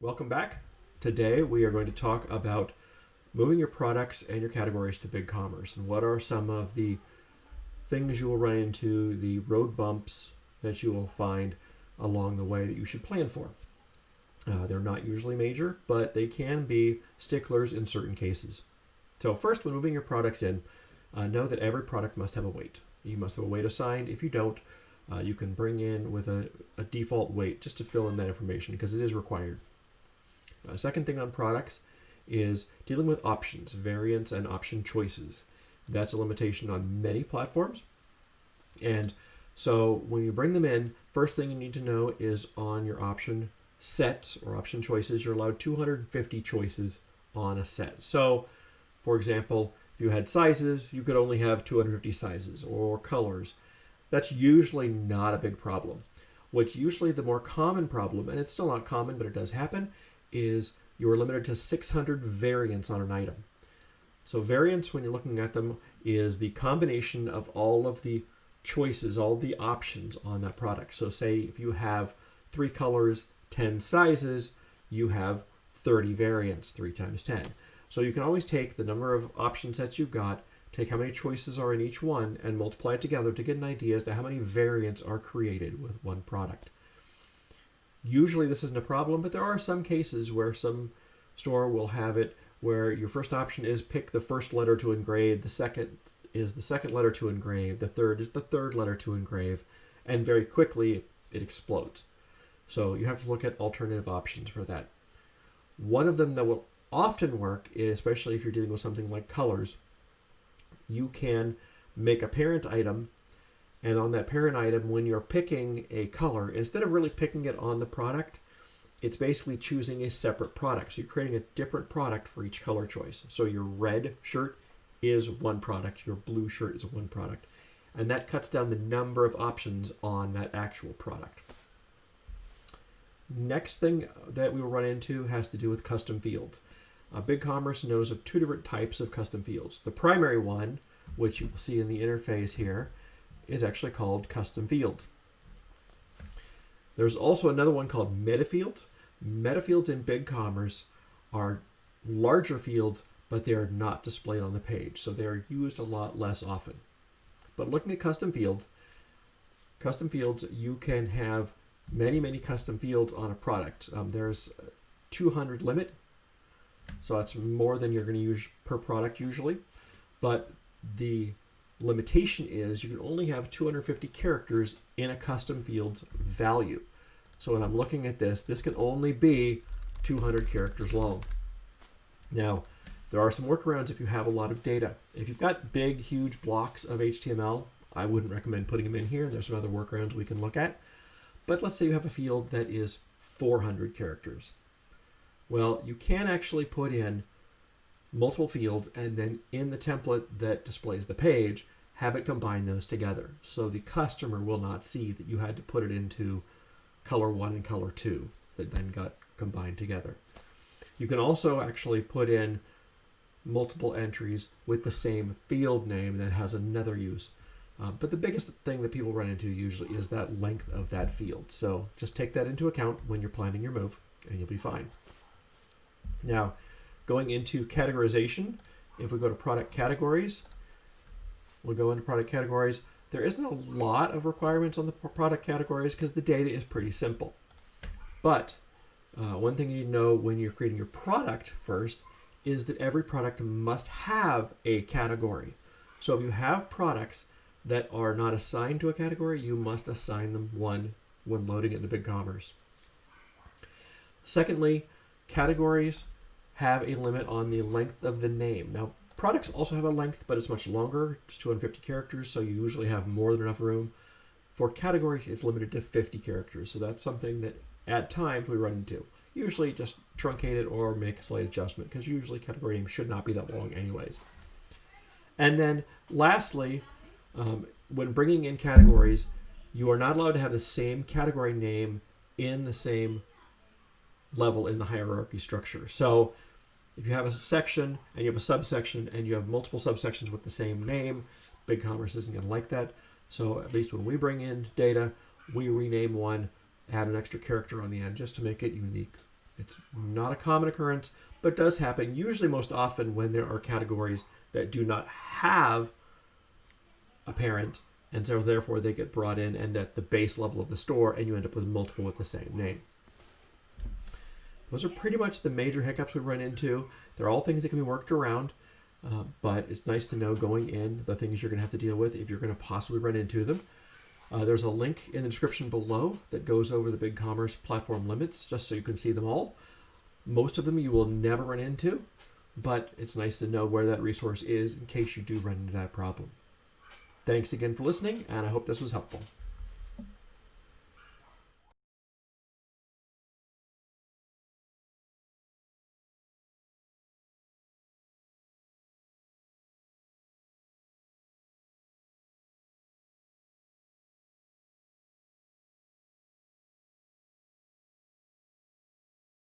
Welcome back. Today we are going to talk about moving your products and your categories to BigCommerce and what are some of the things you will run into, the road bumps that you will find along the way that you should plan for. They're not usually major, but they can be sticklers in certain cases. So first, when moving your products in, know that every product must have a weight. You must have a weight assigned. If you don't, you can bring in with a default weight just to fill in that information because it is required. Second thing on products is dealing with options, variance, and option choices. That's a limitation on many platforms. And so when you bring them in, first thing you need to know is on your option sets or option choices, you're allowed 250 choices on a set. So, for example, if you had sizes, you could only have 250 sizes, or colors. That's usually not a big problem. What's usually the more common problem, and it's still not common, but it does happen, is you are limited to 600 variants on an item. So variants, when you're looking at them, is the combination of all of the choices, all of the options on that product. So say if you have 3 colors, 10 sizes, you have 30 variants, 3 times 10. So you can always take the number of option sets you've got, take how many choices are in each one, and multiply it together to get an idea as to how many variants are created with one product. Usually this isn't a problem, but there are some cases where some store will have it where your first option is pick the first letter to engrave, the second is the second letter to engrave, the third is the third letter to engrave, and very quickly it explodes. So you have to look at alternative options for that. One of them that will often work, especially if you're dealing with something like colors, you can make a parent item, and on that parent item, when you're picking a color, instead of really picking it on the product, it's basically choosing a separate product. So you're creating a different product for each color choice. So your red shirt is one product, your blue shirt is one product. And that cuts down the number of options on that actual product. Next thing that we will run into has to do with custom fields. BigCommerce knows of 2 different types of custom fields. The primary one, which you will see in the interface here, is actually called custom fields. There's also another one called meta fields. Meta fields in BigCommerce are larger fields, but they are not displayed on the page, so they're used a lot less often. But looking at custom fields, you can have many custom fields on a product. There's 200 limit, so that's more than you're going to use per product usually, but the limitation is you can only have 250 characters in a custom field's value. So when I'm looking at this can only be 200 characters long. Now, there are some workarounds if you have a lot of data. If you've got big, huge blocks of HTML, I wouldn't recommend putting them in here. There's some other workarounds we can look at. But let's say you have a field that is 400 characters. Well, you can actually put in multiple fields and then in the template that displays the page, have it combine those together. So the customer will not see that you had to put it into color 1 and color 2 that then got combined together. You can also actually put in multiple entries with the same field name that has another use. But the biggest thing that people run into usually is that length of that field. So just take that into account when you're planning your move and you'll be fine. Now, going into categorization, if we go to product categories, we'll go into product categories. There isn't a lot of requirements on the product categories because the data is pretty simple. But one thing you need to know when you're creating your product first is that every product must have a category. So if you have products that are not assigned to a category, you must assign them one when loading it into BigCommerce. Secondly, categories have a limit on the length of the name. Now, products also have a length, but it's much longer. It's 250 characters, so you usually have more than enough room. For categories, it's limited to 50 characters, so that's something that at times we run into. Usually just truncate it or make a slight adjustment, because usually category names should not be that long anyways. And then lastly, when bringing in categories, you are not allowed to have the same category name in the same level in the hierarchy structure. So if you have a section and you have a subsection and you have multiple subsections with the same name, BigCommerce isn't going to like that. So at least when we bring in data, we rename one, add an extra character on the end just to make it unique It's not a common occurrence, but does happen usually most often when there are categories that do not have a parent, and so therefore they get brought in and at the base level of the store, and you end up with multiple with the same name. Those are pretty much the major hiccups we run into. They're all things that can be worked around, but it's nice to know going in the things you're going to have to deal with if you're going to possibly run into them. There's a link in the description below that goes over the BigCommerce platform limits, just so you can see them all. Most of them you will never run into, but it's nice to know where that resource is in case you do run into that problem. Thanks again for listening, and I hope this was helpful.